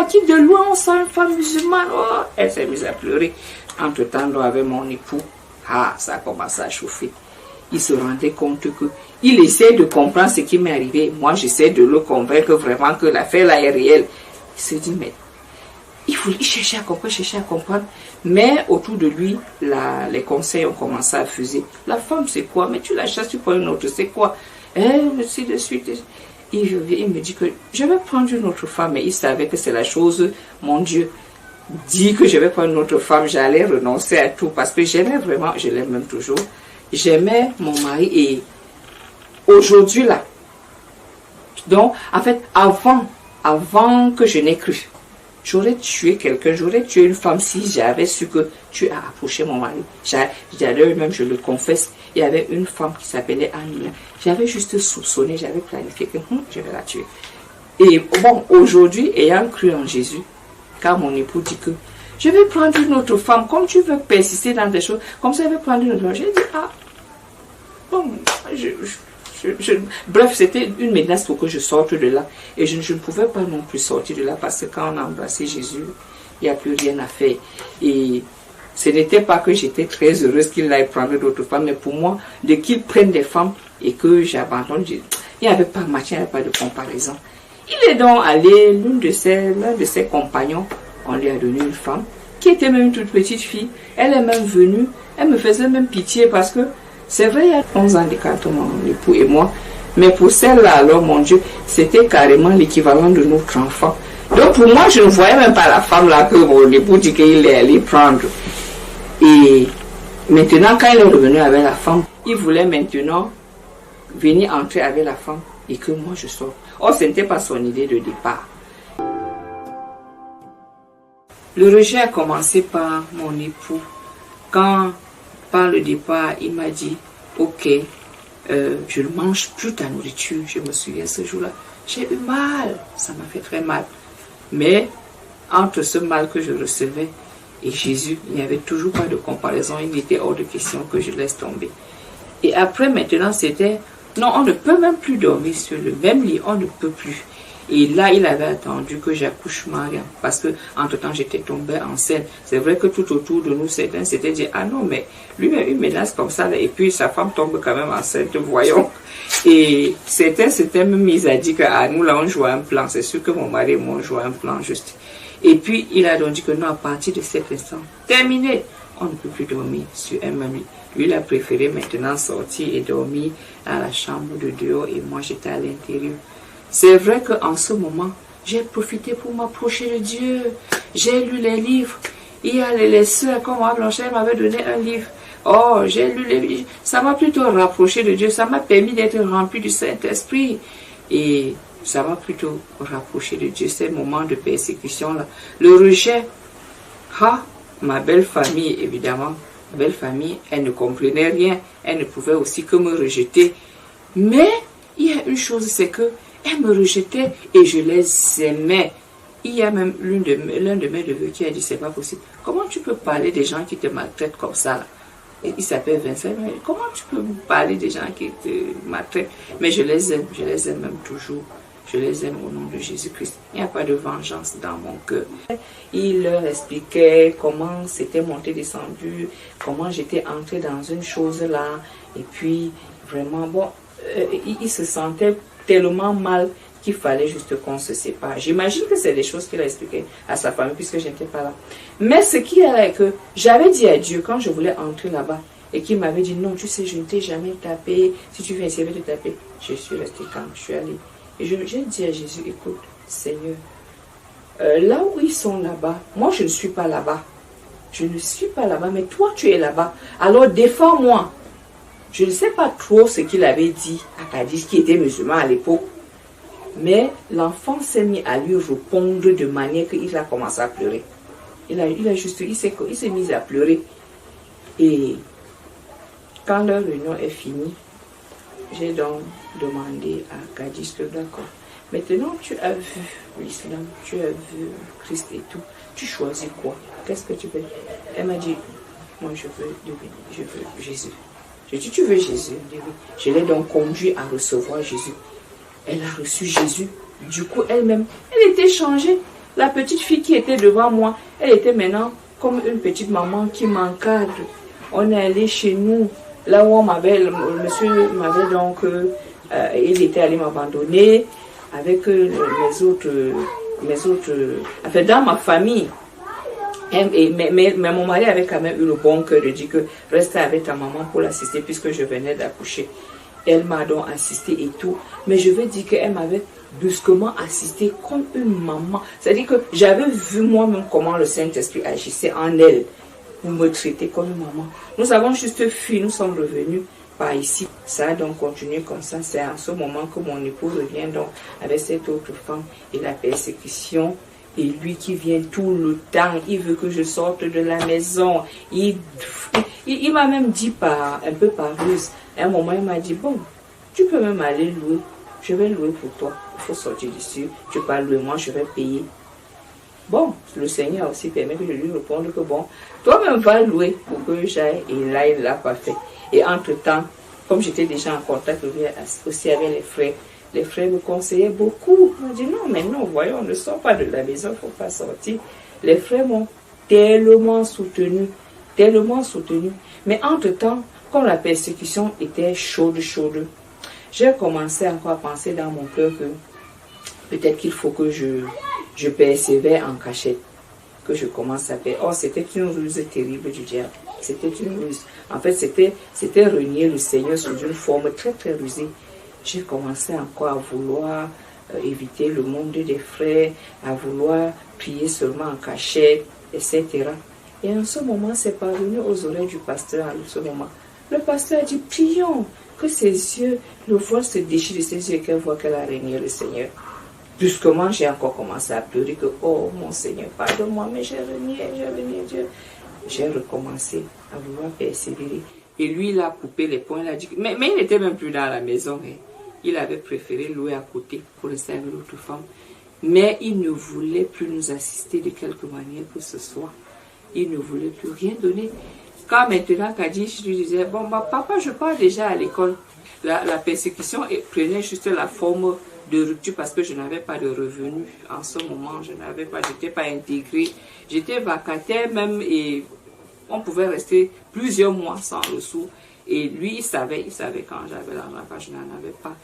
qui de loin on sent une femme musulmane, oh, elle s'est mise à pleurer. Entre-temps, là, avec mon époux, ça a commencé à chauffer. Il se rendait compte que il essaie de comprendre ce qui m'est arrivé. Moi, j'essaie de le convaincre vraiment que l'affaire là est réelle. Il se dit, mais il cherchait à comprendre. Mais autour de lui, les conseils ont commencé à fuser. La femme, c'est quoi? Mais tu la chasses, tu prends une autre, c'est quoi? Ainsi de suite. Il me dit que je vais prendre une autre femme. Et il savait que c'est la chose, mon Dieu, dit que je vais prendre une autre femme, j'allais renoncer à tout parce que j'aimais vraiment, je l'aime même toujours, j'aimais mon mari et aujourd'hui là, donc en fait avant que je n'ai cru, j'aurais tué quelqu'un, j'aurais tué une femme si j'avais su que tu as approché mon mari. J'allais même, je le confesse, il y avait une femme qui s'appelait Annie, j'avais juste soupçonné, j'avais planifié que je vais la tuer. Et bon, aujourd'hui, ayant cru en Jésus, quand mon époux dit que je vais prendre une autre femme, comme tu veux persister dans des choses, comme ça je vais prendre une autre femme. J'ai dit, bon, bref, c'était une menace pour que je sorte de là. Et je ne pouvais pas non plus sortir de là parce que quand on a embrassé Jésus, il n'y a plus rien à faire. Et ce n'était pas que j'étais très heureuse qu'il aille prendre d'autres femmes, mais pour moi, de qu'il prenne des femmes et que j'abandonne, il n'y avait pas de match, il n'y avait pas de comparaison. Il est donc allé, l'un de ses compagnons, on lui a donné une femme, qui était même une toute petite fille. Elle est même venue, elle me faisait même pitié parce que, c'est vrai, il y a 11 ans d'écart entre mon époux et moi, mais pour celle-là, alors, mon Dieu, c'était carrément l'équivalent de notre enfant. Donc pour moi, je ne voyais même pas la femme là que mon époux dit qu'il est allé prendre. Et maintenant, quand il est revenu avec la femme, il voulait maintenant venir entrer avec la femme et que moi je sorte. Or, ce n'était pas son idée de départ. Le rejet a commencé par mon époux. Quand, par le départ, il m'a dit, ok, je ne mange plus ta nourriture. Je me souviens ce jour-là. J'ai eu mal, ça m'a fait très mal. Mais entre ce mal que je recevais et Jésus, il n'y avait toujours pas de comparaison. Il était hors de question que je laisse tomber. Et après, maintenant, c'était, non, on ne peut même plus dormir sur le même lit, on ne peut plus. Et là, il avait attendu que j'accouche Mariam, parce que entre-temps, j'étais tombée enceinte. C'est vrai que tout autour de nous, certains s'étaient dit, ah non, mais lui-même, il menace comme ça, là, et puis sa femme tombe quand même enceinte, voyons. Et certains s'étaient même mis à dire que, ah, nous, là, on jouait un plan. C'est sûr que mon mari et moi, on jouait un plan juste. Et puis, il a donc dit que non, à partir de cet instant, terminé, on ne peut plus dormir sur un même lit. Lui, il a préféré maintenant sortir et dormir à la chambre de dehors, et moi, j'étais à l'intérieur. C'est vrai qu'en ce moment, j'ai profité pour m'approcher de Dieu. J'ai lu les livres. Il y a les sœurs, comme moi, Blanchette m'avait donné un livre. Oh, j'ai lu les livres. Ça m'a plutôt rapproché de Dieu. Ça m'a permis d'être rempli du Saint-Esprit. Et ça m'a plutôt rapproché de Dieu, ces moments de persécution-là. Le rejet, ma belle famille, évidemment, ma belle famille, elle ne comprenait rien. Elle ne pouvait aussi que me rejeter. Mais il y a une chose, c'est que elle me rejetait et je les aimais. Il y a même l'un de mes neveux qui a dit, c'est pas possible. Comment tu peux parler des gens qui te maltraitent comme ça là? Et il s'appelle Vincent. Comment tu peux parler des gens qui te maltraitent? Mais je les aime même toujours. Je les aime au nom de Jésus-Christ. Il n'y a pas de vengeance dans mon cœur. Il leur expliquait comment c'était monté, descendu, comment j'étais entrée dans une chose là. Et puis, vraiment, bon, il se sentait tellement mal qu'il fallait juste qu'on se sépare. J'imagine que c'est des choses qu'il a expliquées à sa famille puisque je n'étais pas là. Mais ce qui est que j'avais dit à Dieu quand je voulais entrer là-bas et qu'il m'avait dit non, tu sais, je ne t'ai jamais tapé. Si tu viens essayer de te taper, je suis restée calme, je suis allée. Et j'ai dit à Jésus, écoute, Seigneur, là où ils sont là-bas, moi je ne suis pas là-bas. Je ne suis pas là-bas, mais toi tu es là-bas. Alors défends-moi. Je ne sais pas trop ce qu'il avait dit à Kadis, qui était musulman à l'époque. Mais l'enfant s'est mis à lui répondre de manière qu'il a commencé à pleurer. Il s'est mis à pleurer. Et quand leur réunion est finie, j'ai donc demandé à Kadis que d'accord, maintenant tu as vu l'islam, tu as vu Christ et tout, tu choisis quoi? Qu'est-ce que tu veux? Elle m'a dit, moi je veux Jésus. Je dis, tu veux Jésus? Oui. Je l'ai donc conduit à recevoir Jésus. Elle a reçu Jésus. Du coup, elle-même, elle était changée. La petite fille qui était devant moi, elle était maintenant comme une petite maman qui m'encadre. On est allé chez nous, là où le monsieur m'avait donc, il était allé m'abandonner avec mes autres, enfin dans ma famille. Mais mon mari avait quand même eu le bon cœur de dire que reste avec ta maman pour l'assister puisque je venais d'accoucher. Elle m'a donc assisté et tout. Mais je veux dire qu'elle m'avait brusquement assisté comme une maman. C'est-à-dire que j'avais vu moi-même comment le Saint-Esprit agissait en elle pour me traiter comme une maman. Nous avons juste fui, nous sommes revenus par ici. Ça a donc continué comme ça. C'est en ce moment que mon époux revient donc avec cette autre femme et la persécution. Et lui qui vient tout le temps, il veut que je sorte de la maison. Il m'a même dit un peu par ruse. À un moment, il m'a dit, bon, tu peux même aller louer. Je vais louer pour toi. Il faut sortir d'ici. Tu peux louer, moi je vais payer. Bon, le Seigneur aussi permet que je lui réponde que bon, toi-même va louer pour que j'aille. Et là, il ne l'a pas fait. Et entre-temps, comme j'étais déjà en contact aussi avec les frères, Les frères me conseillaient beaucoup. Ils m'ont dit non, mais non, voyons, on ne sort pas de la maison, il ne faut pas sortir. Les frères m'ont tellement soutenu, tellement soutenu. Mais entre-temps, quand la persécution était chaude, j'ai commencé encore à penser dans mon cœur que peut-être qu'il faut que je persévère en cachette, que je commence à faire. Oh, c'était une ruse terrible du diable. C'était une ruse. En fait, c'était renier le Seigneur sous une forme très, très rusée. J'ai commencé encore à vouloir éviter le monde des frères, à vouloir prier seulement en cachette, etc. Et en ce moment, c'est parvenu aux oreilles du pasteur, en ce moment. Le pasteur a dit, prions, que ses yeux, le voile se déchire de ses yeux et qu'elle voit qu'elle a régné le Seigneur. Brusquement, j'ai encore commencé à pleurer que, oh mon Seigneur, pardonne-moi, mais j'ai renié Dieu. J'ai recommencé à vouloir persévérer. Et lui, il a coupé les poings, il a dit, mais il n'était même plus dans la maison. Hein. Il avait préféré louer à côté pour rester avec l'autre femme. Mais il ne voulait plus nous assister de quelque manière que ce soit. Il ne voulait plus rien donner. Quand maintenant, Kadi, je lui disais, bon, papa, je pars déjà à l'école. La persécution prenait juste la forme de rupture parce que je n'avais pas de revenus. En ce moment, je n'étais pas intégrée. J'étais vacataire même et on pouvait rester plusieurs mois sans ressources. Et lui, il savait quand j'avais l'argent, quand je n'en avais pas.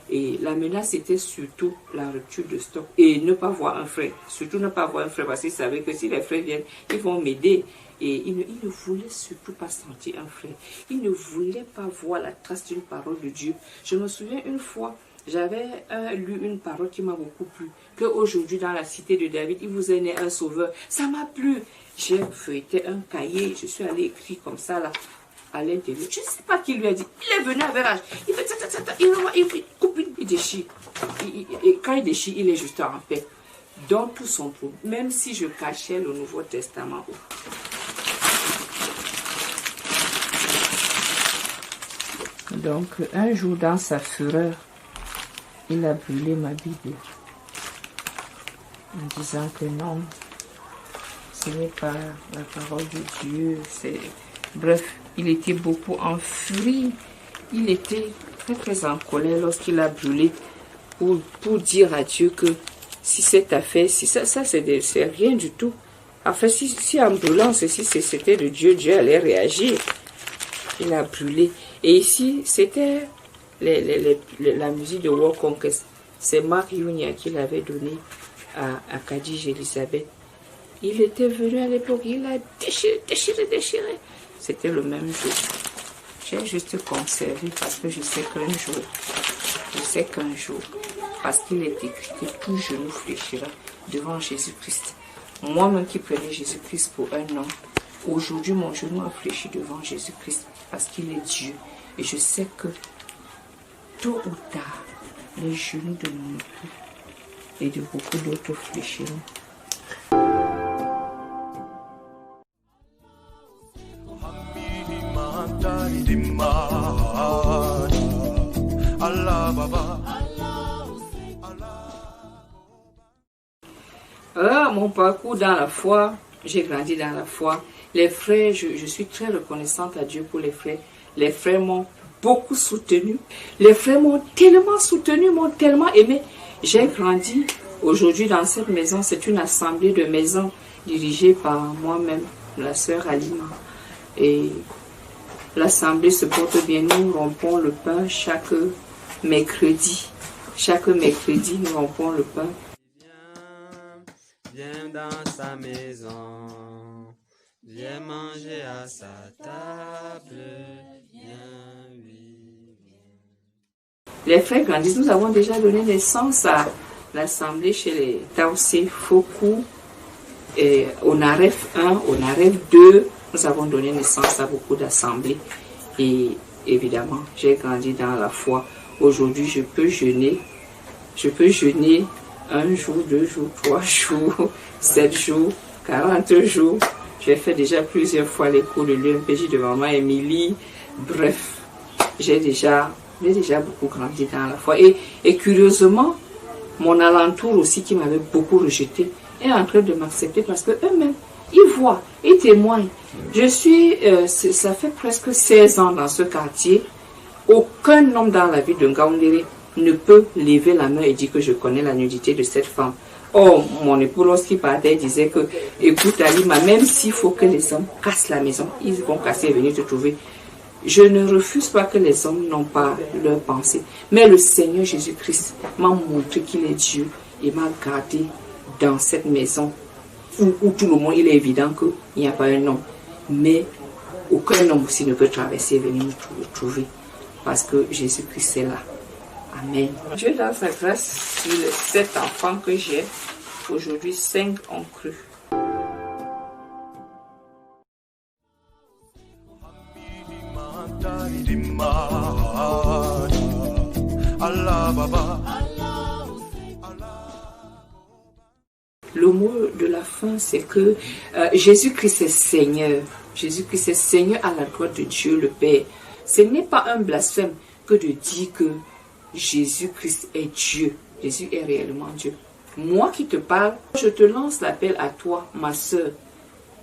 Et la menace, c'était surtout la rupture de stock. Et ne pas voir un frère. Surtout ne pas voir un frère parce qu'il savait que si les frères viennent, ils vont m'aider. Et il ne voulait surtout pas sentir un frère. Il ne voulait pas voir la trace d'une parole de Dieu. Je me souviens une fois, j'avais lu une parole qui m'a beaucoup plu. Qu'aujourd'hui, dans la cité de David, il vous est né un sauveur. Ça m'a plu. J'ai feuilleté un cahier. Je suis allée écrire comme ça là. À l'intérieur. Je ne sais pas qui lui a dit. Il est venu avec rage. Il fait il coupe, il déchire. Et quand il déchire, il est juste en paix. Dans tout son trou. Même si je cachais le Nouveau Testament. Donc, un jour, dans sa fureur, il a brûlé ma Bible. En disant que non, ce n'est pas la parole de Dieu. Bref, il était beaucoup en furie. Il était très très en colère lorsqu'il a brûlé pour dire à Dieu que si cette affaire, si ça c'est rien du tout. Enfin, si en brûlant ceci, c'était de Dieu, Dieu allait réagir. Il a brûlé. Et ici, c'était la musique de World Conquest. C'est Mark Yunia qui l'avait donné à Kadij Elisabeth. Il était venu à l'époque, il a déchiré. C'était le même jour. J'ai juste conservé parce que je sais qu'un jour, parce qu'il est écrit que tout genou fléchira devant Jésus-Christ. Moi-même qui prenais Jésus-Christ pour un homme, aujourd'hui mon genou a fléchi devant Jésus-Christ parce qu'il est Dieu. Et je sais que tôt ou tard, les genoux de mon époux et de beaucoup d'autres fléchiront. Mon parcours dans la foi, j'ai grandi dans la foi. Les frères, je suis très reconnaissante à Dieu pour les frères. Les frères m'ont beaucoup soutenu. Les frères m'ont tellement soutenu, m'ont tellement aimé. J'ai grandi aujourd'hui dans cette maison. C'est une assemblée de maisons dirigée par moi-même, la sœur Alima. Et l'assemblée se porte bien. Nous rompons le pain chaque mercredi. Chaque mercredi, nous rompons le pain. Viens dans sa maison, viens manger à sa table, viens, oui. Les frères grandissent. Nous avons déjà donné naissance à l'assemblée chez les Taossé Fokou, et au Naref 1, au Naref 2. Nous avons donné naissance à beaucoup d'assemblées. Et évidemment, j'ai grandi dans la foi. Aujourd'hui, je peux jeûner. Un jour, 2 jours, 3 jours, 7 jours, 40 jours. J'ai fait déjà plusieurs fois les cours de l'UMPJ de maman Émilie. Bref, j'ai déjà beaucoup grandi dans la foi. Et curieusement, mon alentour aussi qui m'avait beaucoup rejeté est en train de m'accepter parce que eux-mêmes, ils voient, ils témoignent. Je suis, ça fait presque 16 ans dans ce quartier. Aucun homme dans la ville de Ngaoundéré ne peut lever la main et dire que je connais la nudité de cette femme. Oh, mon époux, lorsqu'il partait, disait que, écoute, Alima, même s'il faut que les hommes cassent la maison, ils vont casser et venir te trouver. Je ne refuse pas que les hommes n'ont pas leur pensée. Mais le Seigneur Jésus-Christ m'a montré qu'il est Dieu et m'a gardé dans cette maison où tout le monde, il est évident qu'il n'y a pas un homme. Mais aucun homme aussi ne peut traverser et venir me trouver. Parce que Jésus-Christ est là. Amen. Dieu dans sa grâce, sur les 7 enfants que j'ai, aujourd'hui 5 ont cru. Le mot de la fin, c'est que Jésus-Christ est Seigneur. Jésus-Christ est Seigneur à la droite de Dieu le Père. Ce n'est pas un blasphème que de dire que Jésus-Christ est Dieu. Jésus est réellement Dieu. Moi qui te parle, je te lance l'appel à toi, ma soeur.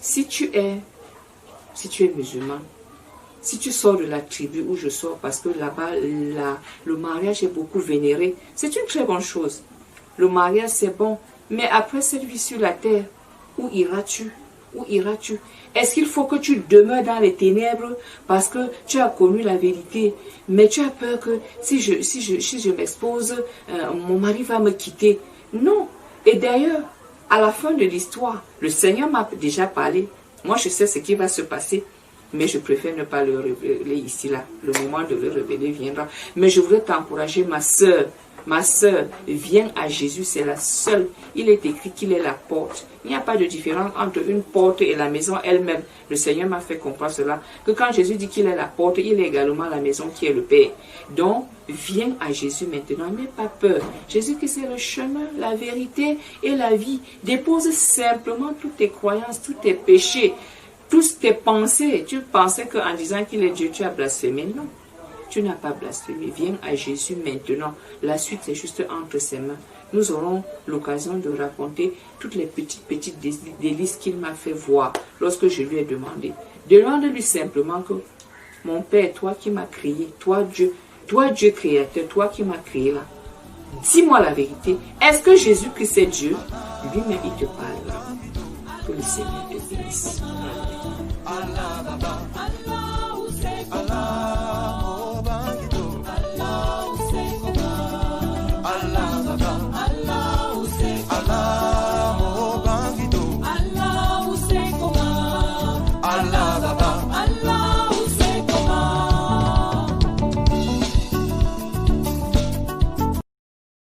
Si tu es musulman, si tu sors de la tribu où je sors, parce que là-bas, le mariage est beaucoup vénéré, c'est une très bonne chose. Le mariage, c'est bon. Mais après cette vie sur la terre, où iras-tu? Où iras-tu? Est-ce qu'il faut que tu demeures dans les ténèbres parce que tu as connu la vérité, mais tu as peur que si je m'expose, mon mari va me quitter? Non. Et d'ailleurs, à la fin de l'histoire, le Seigneur m'a déjà parlé. Moi, je sais ce qui va se passer, mais je préfère ne pas le révéler ici, là. Le moment de le révéler viendra. Mais je voudrais t'encourager, ma soeur. Ma soeur, viens à Jésus, c'est la seule. Il est écrit qu'il est la porte. Il n'y a pas de différence entre une porte et la maison elle-même. Le Seigneur m'a fait comprendre cela. Que quand Jésus dit qu'il est la porte, il est également la maison qui est le Père. Donc, viens à Jésus maintenant. N'aie pas peur. Jésus qui c'est le chemin, la vérité et la vie. Dépose simplement toutes tes croyances, tous tes péchés, toutes tes pensées. Tu pensais qu'en disant qu'il est Dieu, tu as blasphémé. Non. Tu n'as pas blasphémé. Viens à Jésus maintenant. La suite est juste entre ses mains. Nous aurons l'occasion de raconter toutes les petites délices qu'il m'a fait voir lorsque je lui ai demandé. Demande-lui simplement que mon Père, toi qui m'as créé, toi Dieu créateur, toi qui m'as créé là, dis-moi la vérité. Est-ce que Jésus-Christ est Dieu? Lui-même, il te parlera. Que le Seigneur te bénisse.